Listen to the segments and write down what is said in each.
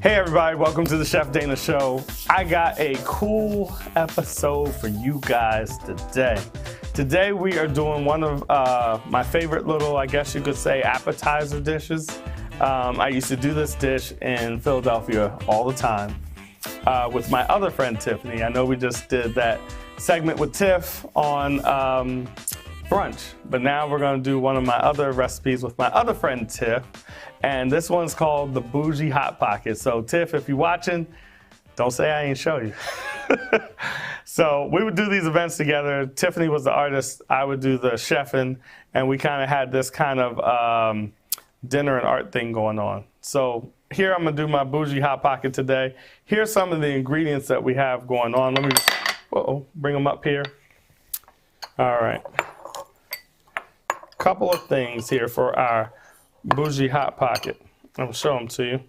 Hey everybody, welcome to the Chef Dana Show. I got a cool episode for you guys today. Today we are doing one of my favorite little, I guess you could say, appetizer dishes. I used to do this dish in Philadelphia all the time with my other friend Tiffany. I know we just did that segment with Tiff on brunch, but now we're gonna do one of my other recipes with my other friend Tiff. And this one's called the Boujee Hot Pocket. So Tiff, if you're watching, don't say I ain't show you. So we would do these events together. Tiffany was the artist, I would do the chefing, and we kind of had this kind of dinner and art thing going on. So here I'm gonna do my Boujee Hot Pocket today. Here's some of the ingredients that we have going on. Let me bring them up here. All right. Couple of things here for our Boujee Hot Pocket. I'll show them to you.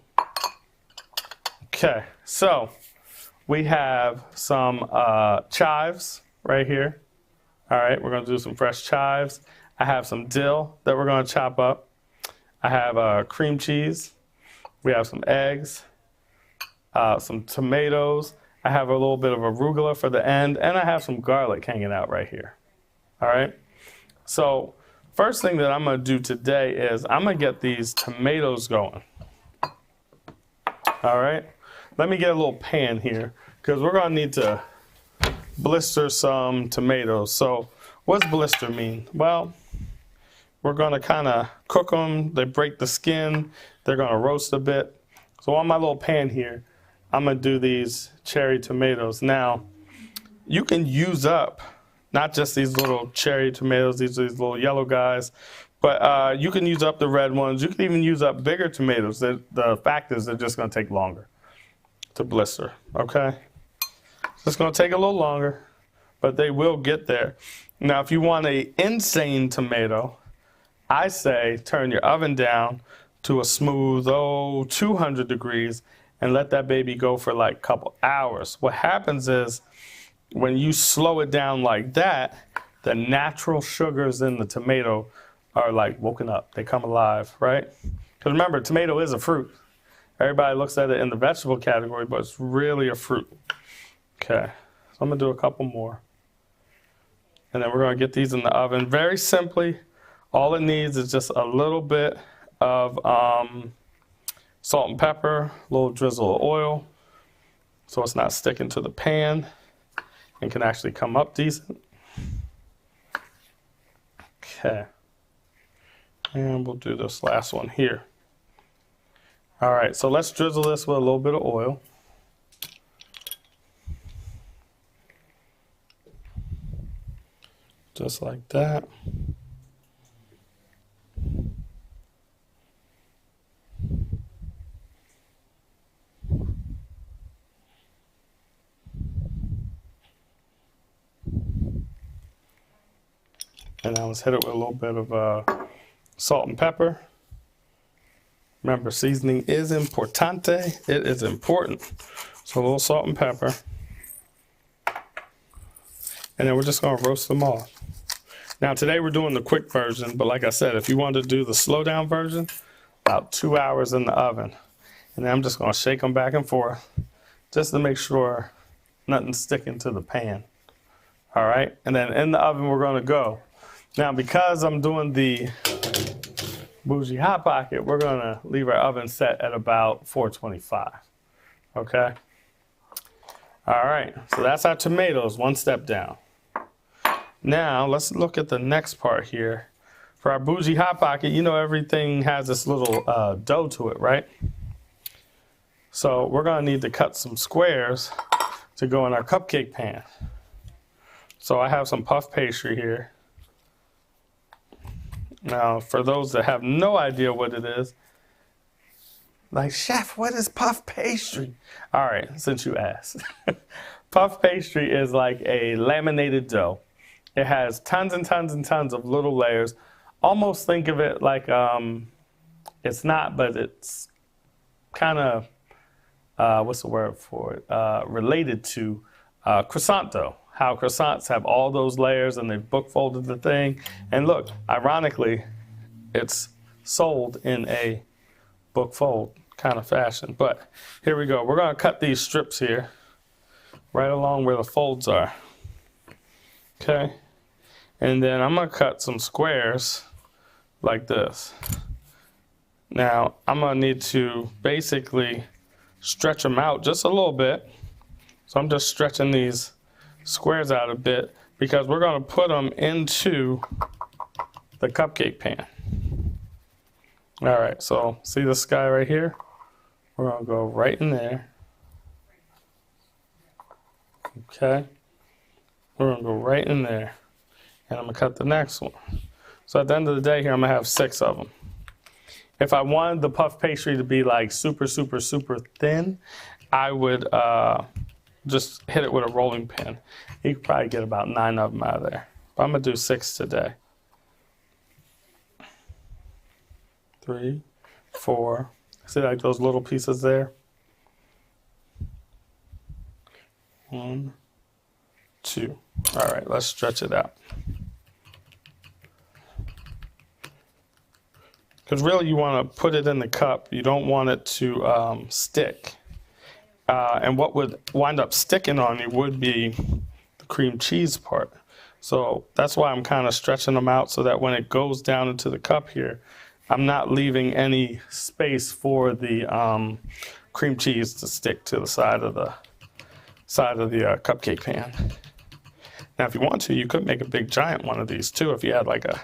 Okay, so we have some chives right here. All right, we're gonna do some fresh chives. I have some dill that we're gonna chop up. I have cream cheese. We have some eggs, some tomatoes. I have a little bit of arugula for the end, and I have some garlic hanging out right here. All right, so first thing that I'm gonna do today is I'm gonna get these tomatoes going. All right, let me get a little pan here because we're gonna need to blister some tomatoes. So what's blister mean? Well, we're gonna kind of cook them. They break the skin. They're gonna roast a bit. So on my little pan here, I'm gonna do these cherry tomatoes. Now, you can use up not just these little cherry tomatoes, these little yellow guys, but you can use up the red ones. You can even use up bigger tomatoes. The fact is they're just gonna take longer to blister, okay? It's gonna take a little longer, but they will get there. Now, if you want an insane tomato, I say turn your oven down to a smooth, 200 degrees and let that baby go for like a couple hours. What happens is, when you slow it down like that, the natural sugars in the tomato are like woken up. They come alive, right? Because remember, tomato is a fruit. Everybody looks at it in the vegetable category, but it's really a fruit. Okay, so I'm gonna do a couple more. And then we're gonna get these in the oven. Very simply, all it needs is just a little bit of salt and pepper, a little drizzle of oil, so it's not sticking to the pan and can actually come up decent. Okay, and we'll do this last one here. All right, so let's drizzle this with a little bit of oil. Just like that. And now let's hit it with a little bit of salt and pepper. Remember, seasoning is importante. It is important. So a little salt and pepper. And then we're just gonna roast them all. Now today we're doing the quick version, but like I said, if you want to do the slow down version, about 2 hours in the oven. And then I'm just gonna shake them back and forth just to make sure nothing's sticking to the pan. All right, and then in the oven we're gonna go. Now, because I'm doing the Boujee Hot Pocket, we're gonna leave our oven set at about 425, okay? All right, so that's our tomatoes, one step down. Now, let's look at the next part here. For our Boujee Hot Pocket, you know everything has this little dough to it, right? So we're gonna need to cut some squares to go in our cupcake pan. So I have some puff pastry here. Now, for those that have no idea what it is, like, Chef, what is puff pastry? All right, since you asked. Puff pastry is like a laminated dough. It has tons and tons and tons of little layers. Almost think of it like, it's not, but it's kind of, what's the word for it? Related to croissant dough. How croissants have all those layers and they've book folded the thing. And look, ironically, it's sold in a book fold kind of fashion. But here we go. We're going to cut these strips here right along where the folds are. Okay. And then I'm going to cut some squares like this. Now, I'm going to need to basically stretch them out just a little bit. So I'm just stretching these squares out a bit because we're going to put them into the cupcake pan. All right, so see this guy right here? We're going to go right in there. Okay. We're going to go right in there. And I'm going to cut the next one. So at the end of the day here, I'm going to have 6 of them. If I wanted the puff pastry to be like super, super, super thin, I would just hit it with a rolling pin. You could probably get about 9 of them out of there. But I'm going to do 6 today. 3, 4. See like those little pieces there? 1, 2. All right, let's stretch it out. Because really you want to put it in the cup. You don't want it to stick. And what would wind up sticking on you would be the cream cheese part. So that's why I'm kind of stretching them out so that when it goes down into the cup here, I'm not leaving any space for the cream cheese to stick to the side of the cupcake pan. Now, if you want to, you could make a big giant one of these too. If you had like a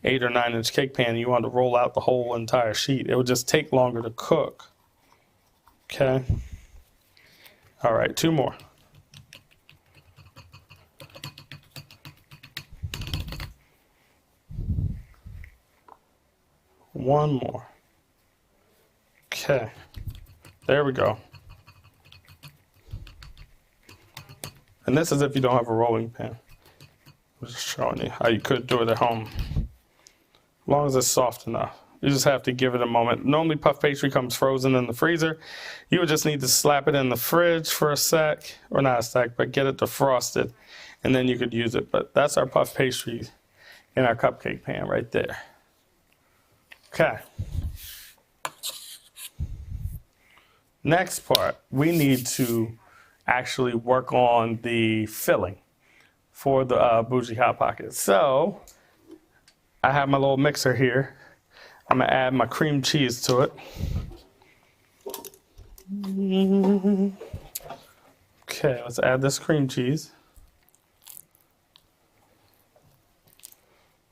8 or 9 inch cake pan and you wanted to roll out the whole entire sheet, it would just take longer to cook. Okay. All right, 2 more. One more. Okay. There we go. And this is if you don't have a rolling pin. I'm just showing you how you could do it at home. As long as it's soft enough. You just have to give it a moment. Normally puff pastry comes frozen in the freezer. You would just need to slap it in the fridge for a sec, or not a sec, but get it defrosted, and then you could use it. But that's our puff pastry in our cupcake pan right there. Okay. Next part, we need to actually work on the filling for the boujee Hot Pocket. So I have my little mixer here. I'm gonna add my cream cheese to it. Okay, let's add this cream cheese.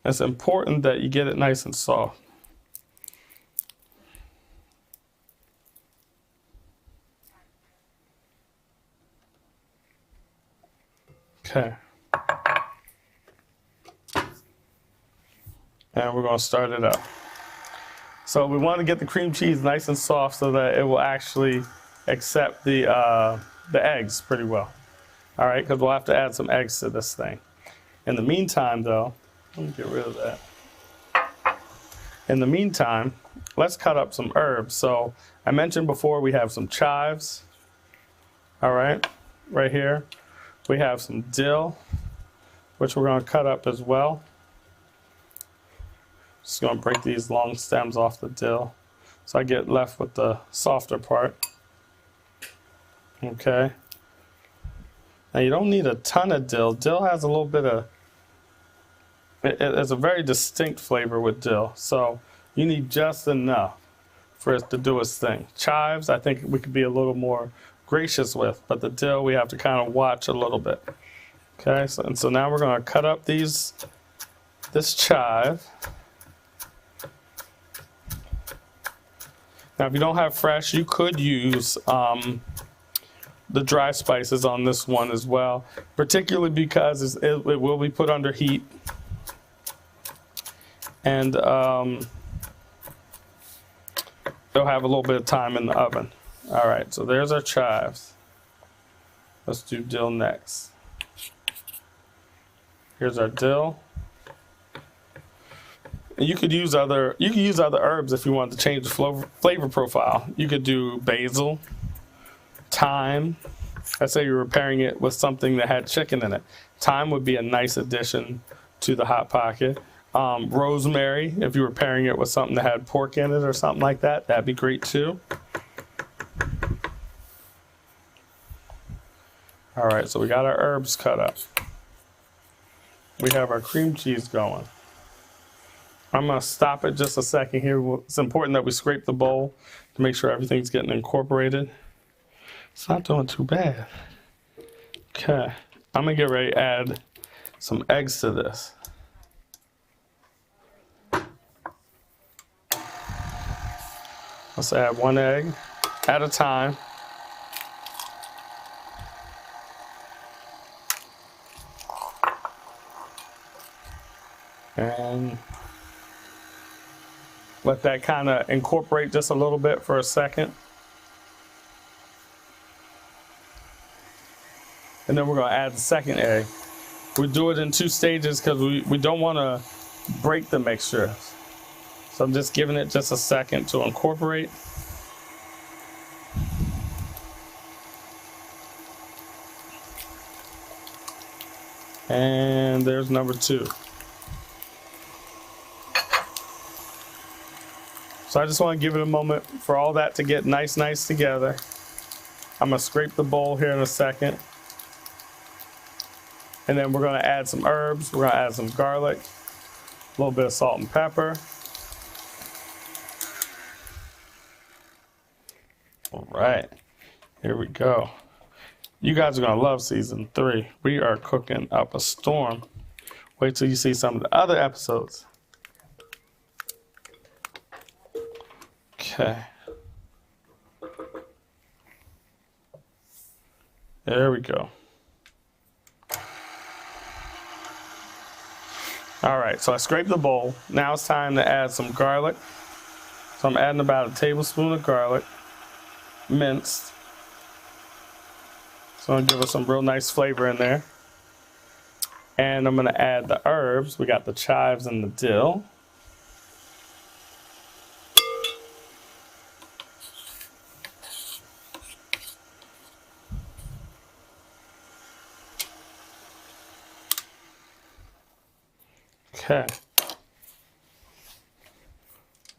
It's important that you get it nice and soft. Okay. And we're going to start it up. So we want to get the cream cheese nice and soft so that it will actually accept the eggs pretty well. All right, because we'll have to add some eggs to this thing. In the meantime, though, let me get rid of that. In the meantime, let's cut up some herbs. So I mentioned before we have some chives. All right, right here. We have some dill, which we're going to cut up as well. Just going to break these long stems off the dill so I get left with the softer part. Okay. Now you don't need a ton of dill. Dill has a little bit of, it's a very distinct flavor with dill. So you need just enough for it to do its thing. Chives, I think we could be a little more gracious with, but the dill we have to kind of watch a little bit. Okay, so now we're going to cut up this chive. Now if you don't have fresh, you could use the dry spices on this one as well, particularly because it will be put under heat, and it'll have a little bit of time in the oven. All right, so there's our chives. Let's do dill next. Here's our dill. And you could use other herbs if you want to change the flavor profile. You could do basil, thyme. Let's say you're preparing it with something that had chicken in it. Thyme would be a nice addition to the Hot Pocket. Rosemary, if you were pairing it with something that had pork in it or something like that, that'd be great too. All right, so we got our herbs cut up. We have our cream cheese going. I'm gonna stop it just a second here. It's important that we scrape the bowl to make sure everything's getting incorporated. It's not doing too bad. Okay, I'm gonna get ready to add some eggs to this. Let's add 1 egg at a time. And let that kind of incorporate just a little bit for a second. And then we're going to add the second egg. We do it in 2 stages because we don't want to break the mixture. So I'm just giving it just a second to incorporate. And there's number 2. So I just want to give it a moment for all that to get nice together. I'm going to scrape the bowl here in a second. And then we're going to add some herbs. We're going to add some garlic, a little bit of salt and pepper. All right, here we go. You guys are going to love season 3. We are cooking up a storm. Wait till you see some of the other episodes. Okay. There we go. All right, so I scraped the bowl. Now it's time to add some garlic. So I'm adding about a tablespoon of garlic, minced. So I'm gonna give it some real nice flavor in there. And I'm gonna add the herbs. We got the chives and the dill. Okay.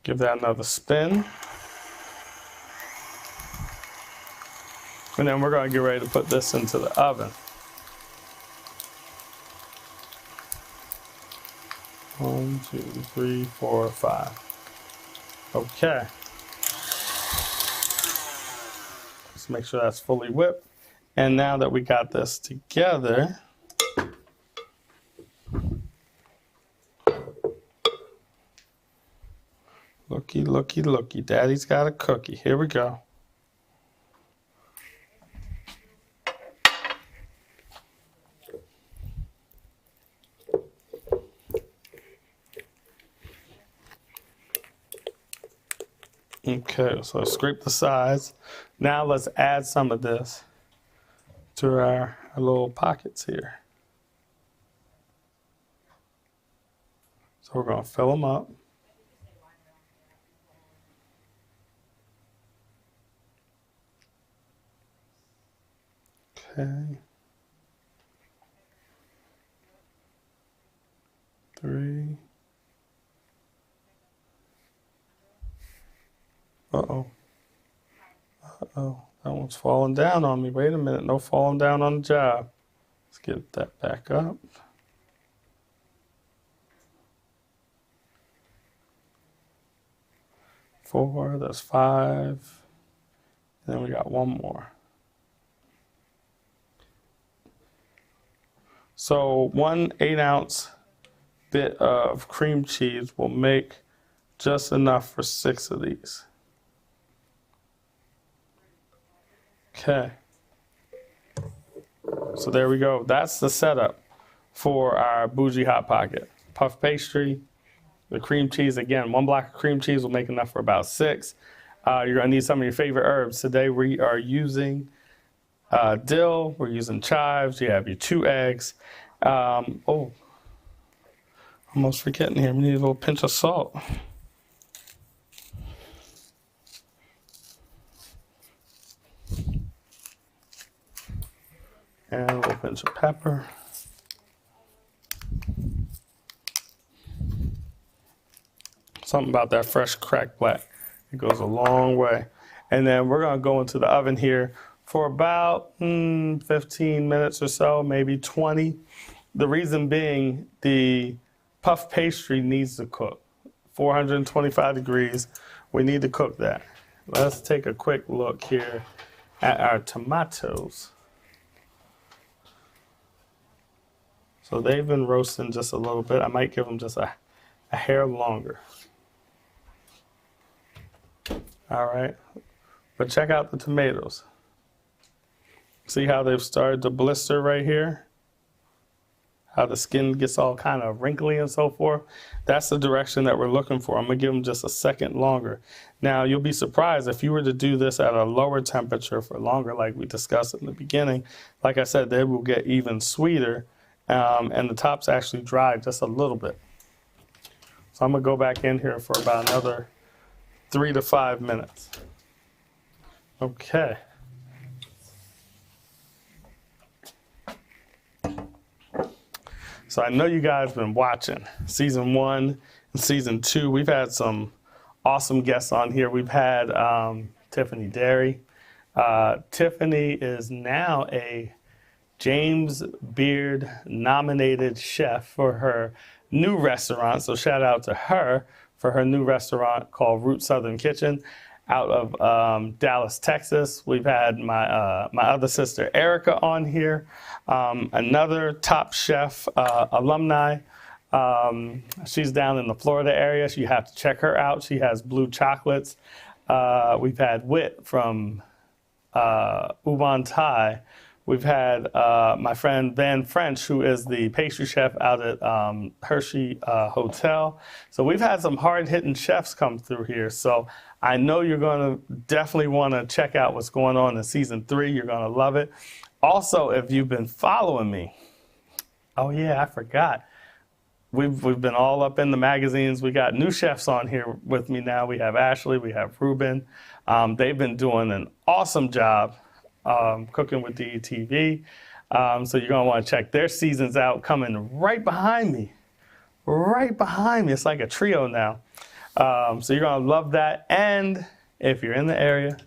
Give that another spin. And then we're going to get ready to put this into the oven. 1, 2, 3, 4, 5. Okay. Let's make sure that's fully whipped. And now that we got this together, looky, Daddy's got a cookie. Here we go. Okay, so scrape the sides. Now let's add some of this to our little pockets here. So we're going to fill them up. Okay. 3. Uh-oh. That one's falling down on me. Wait a minute. No falling down on the job. Let's get that back up. 4. That's 5. And then we got 1 more. So 1 8-ounce bit of cream cheese will make just enough for 6 of these. Okay. So there we go. That's the setup for our bougie hot pocket. Puff pastry, the cream cheese. Again, 1 block of cream cheese will make enough for about 6. You're gonna need some of your favorite herbs. Today we are using dill, we're using chives, you have your 2 eggs. Oh, almost forgetting here, we need a little pinch of salt. And a little pinch of pepper. Something about that fresh cracked black. It goes a long way. And then we're gonna go into the oven here for about 15 minutes or so, maybe 20. The reason being the puff pastry needs to cook. 425 degrees, we need to cook that. Let's take a quick look here at our tomatoes. So they've been roasting just a little bit. I might give them just a hair longer. All right, but check out the tomatoes. See how they've started to blister right here? How the skin gets all kind of wrinkly and so forth. That's the direction that we're looking for. I'm gonna give them just a second longer. Now, you'll be surprised if you were to do this at a lower temperature for longer, like we discussed in the beginning. Like I said, they will get even sweeter, and the top's actually dry just a little bit. So I'm gonna go back in here for about another 3 to 5 minutes. Okay. So I know you guys have been watching season 1 and season 2. We've had some awesome guests on here. We've had Tiffany Derry. Tiffany is now a James Beard nominated chef for her new restaurant. So shout out to her for her new restaurant called Root Southern Kitchen out of Dallas, Texas. We've had my other sister Erica on here, another top chef alumni. She's down in the Florida area. You have to check her out. She has blue chocolates. We've had Whit from Ubon Thai. We've had my friend Van French, who is the pastry chef out at Hershey Hotel. So we've had some hard-hitting chefs come through here. So I know you're going to definitely want to check out what's going on in season 3. You're going to love it. Also, if you've been following me, oh yeah, I forgot. We've been all up in the magazines. We got new chefs on here with me now. We have Ashley, we have Ruben. They've been doing an awesome job cooking with DETV. So you're going to want to check their seasons out coming right behind me. Right behind me. It's like a trio now. So you're going to love that. And if you're in the area,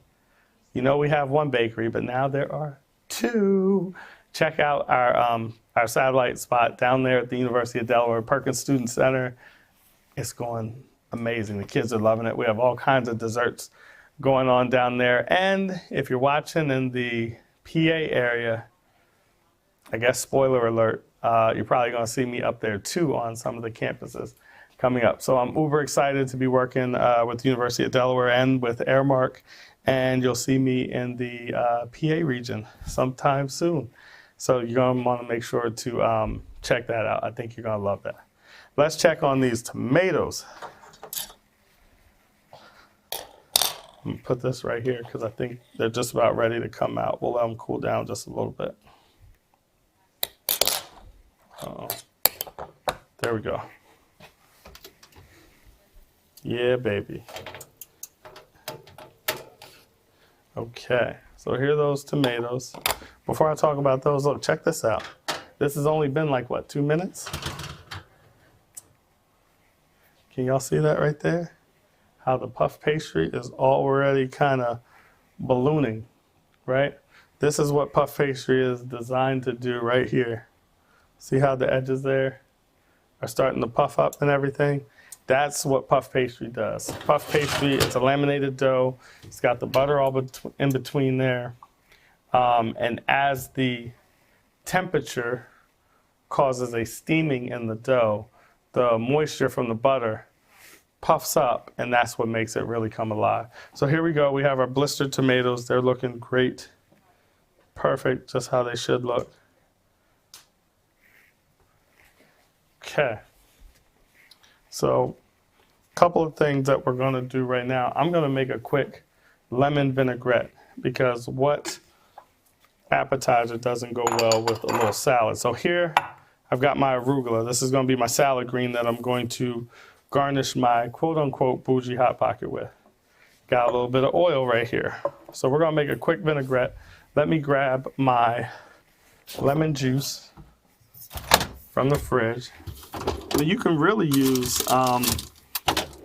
you know we have one bakery, but now there are 2. Check out our satellite spot down there at the University of Delaware Perkins Student Center. It's going amazing. The kids are loving it. We have all kinds of desserts going on down there. And if you're watching in the PA area, I guess spoiler alert, you're probably going to see me up there too on some of the campuses coming up. So I'm uber excited to be working with the University of Delaware and with Airmark, and you'll see me in the PA region sometime soon. So you're going to want to make sure to check that out. I think you're going to love that. Let's check on these tomatoes. I'm going to put this right here because I think they're just about ready to come out. We'll let them cool down just a little bit. There we go. Yeah, baby. Okay, so here are those tomatoes. Before I talk about those, look, check this out. This has only been like, what, 2 minutes? Can y'all see that right there? How the puff pastry is already kind of ballooning, right? This is what puff pastry is designed to do right here. See how the edges there are starting to puff up and everything? That's what puff pastry does. Puff pastry, it's a laminated dough. It's got the butter all in between there. And as the temperature causes a steaming in the dough, the moisture from the butter puffs up, and that's what makes it really come alive. So here we go. We have our blistered tomatoes. They're looking great. Perfect, just how they should look. Okay. So a couple of things that we're going to do right now. I'm going to make a quick lemon vinaigrette because what appetizer doesn't go well with a little salad? So here I've got my arugula. This is going to be my salad green that I'm going to garnish my quote-unquote bougie hot pocket with. Got a little bit of oil right here. So we're going to make a quick vinaigrette. Let me grab my lemon juice from the fridge. Now you can really use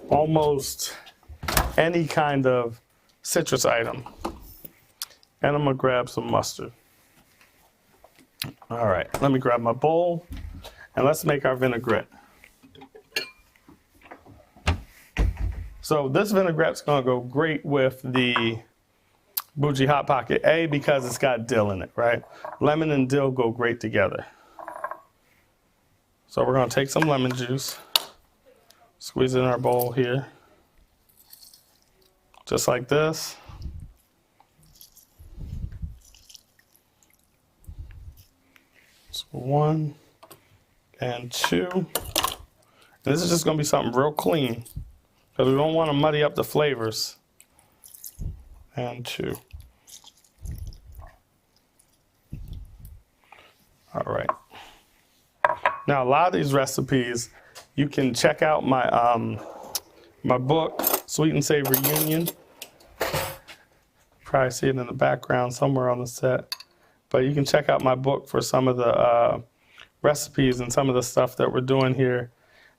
almost any kind of citrus item. And I'm gonna grab some mustard. All right, let me grab my bowl and let's make our vinaigrette. So this vinaigrette's gonna go great with the boujee Hot Pocket. A, because it's got dill in it, right? Lemon and dill go great together. So we're gonna take some lemon juice, squeeze it in our bowl here, just like this. So 1 and 2. And this is just gonna be something real clean because we don't want to muddy up the flavors. And 2. All right. Now a lot of these recipes, you can check out my my book, Sweet and Savory Union. Probably see it in the background somewhere on the set. But you can check out my book for some of the recipes and some of the stuff that we're doing here.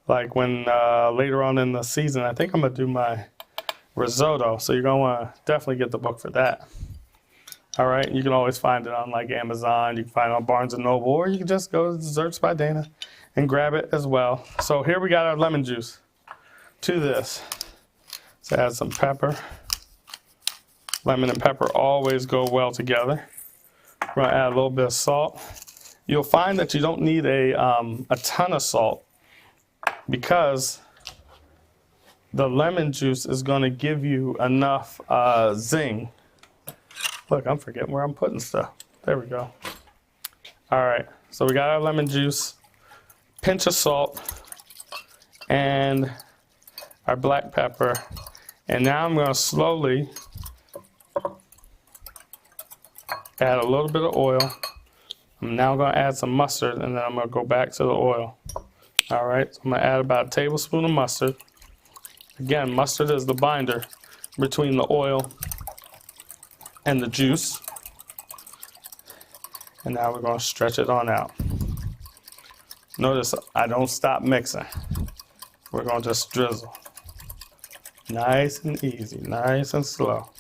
Like when later on in the season, I think I'm gonna do my risotto. So you're gonna wanna definitely get the book for that. All right, you can always find it on like Amazon, you can find it on Barnes & Noble, or you can just go to Desserts by Dana and grab it as well. So here we got our lemon juice to this. So add some pepper. Lemon and pepper always go well together. We're gonna add a little bit of salt. You'll find that you don't need a ton of salt because the lemon juice is gonna give you enough zing. Look, I'm forgetting where I'm putting stuff. There we go. All right, so we got our lemon juice, pinch of salt, and our black pepper. And now I'm gonna slowly add a little bit of oil. I'm now gonna add some mustard, and then I'm gonna go back to the oil. All right, so I'm gonna add about a tablespoon of mustard. Again, mustard is the binder between the oil and the juice. And now we're gonna stretch it on out. Notice I don't stop mixing. We're gonna just drizzle. Nice and easy, nice and slow.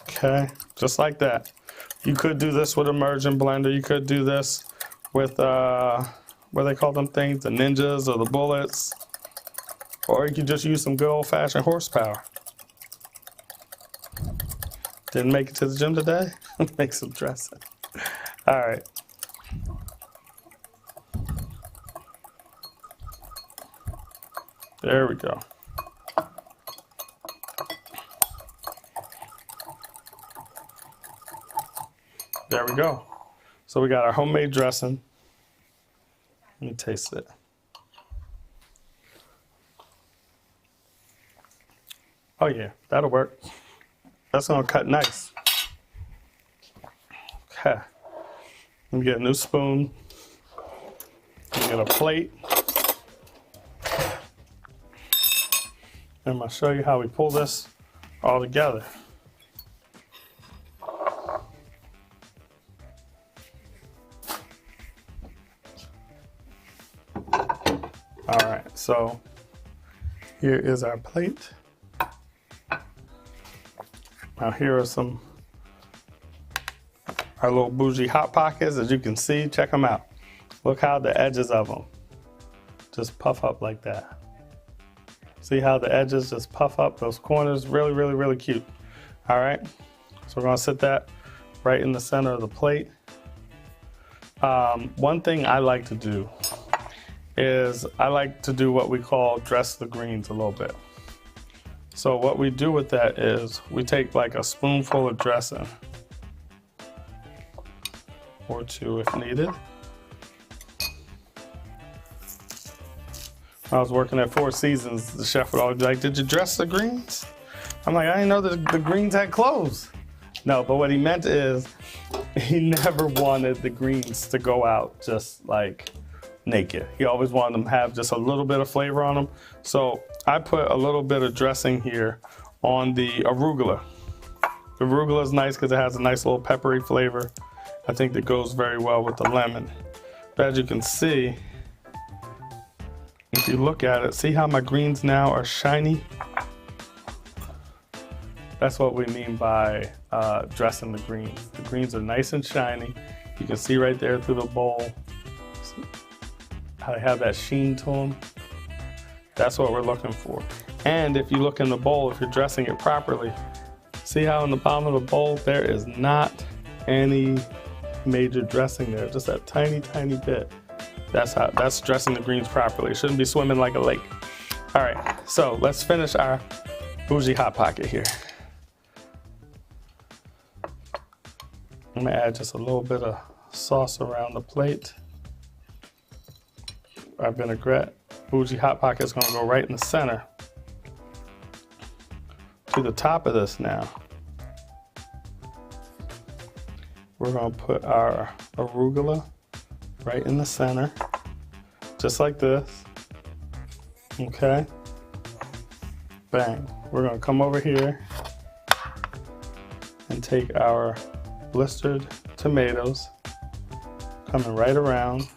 Okay, just like that. You could do this with a immersion blender. You could do this with, what do they call them things? The Ninjas or the Bullets. Or you could just use some good old-fashioned horsepower. Didn't make it to the gym today? Make some dressing. All right. There we go. There we go. So we got our homemade dressing. Let me taste it. Oh yeah, that'll work. That's gonna cut nice. Okay. Let me get a new spoon. Let me get a plate. And I'm gonna show you how we pull this all together. All right, so here is our plate. Now here are our little boujee Hot Pockets. As you can see, check them out. Look how the edges of them just puff up like that. See how the edges just puff up, those corners, really, really, really cute. All right, so we're gonna sit that right in the center of the plate. One thing I like to do is I like to do what we call dress the greens a little bit. So what we do with that is we take like a spoonful of dressing or two if needed. When I was working at Four Seasons, the chef would always be like, "Did you dress the greens?" I'm like, "I didn't know that the greens had clothes." No, but what he meant is he never wanted the greens to go out just like naked. He always wanted them to have just a little bit of flavor on them. So I put a little bit of dressing here on the arugula. The arugula is nice because it has a nice little peppery flavor. I think that goes very well with the lemon. But as you can see, if you look at it, see how my greens now are shiny? That's what we mean by dressing the greens. The greens are nice and shiny. You can see right there through the bowl how they have that sheen to them. That's what we're looking for. And if you look in the bowl, if you're dressing it properly, see how in the bottom of the bowl there is not any major dressing there, just that tiny, tiny bit. That's dressing the greens properly. It shouldn't be swimming like a lake. All right, so let's finish our bougie hot pocket here. I'm gonna add just a little bit of sauce around the plate. Our vinaigrette. Bougie hot pocket is gonna go right in the center. To the top of this now, we're gonna put our arugula right in the center, just like this. Okay, bang. We're gonna come over here and take our blistered tomatoes, coming right around.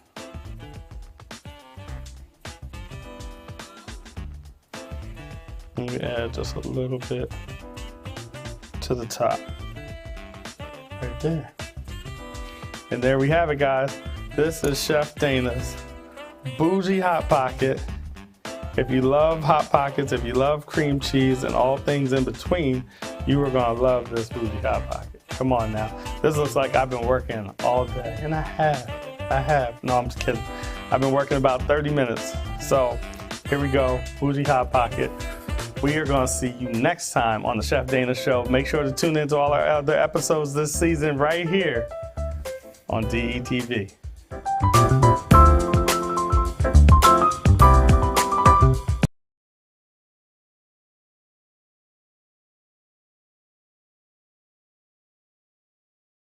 And we add just a little bit to the top, right there. And there we have it, guys. This is Chef Dana's bougie hot pocket. If you love hot pockets, if you love cream cheese and all things in between, you are gonna love this bougie hot pocket. Come on now. This looks like I've been working all day, and I have. No, I'm just kidding. I've been working about 30 minutes. So here we go, bougie hot pocket. We are gonna see you next time on the Chef Dana Show. Make sure to tune into all our other episodes this season right here on DETV.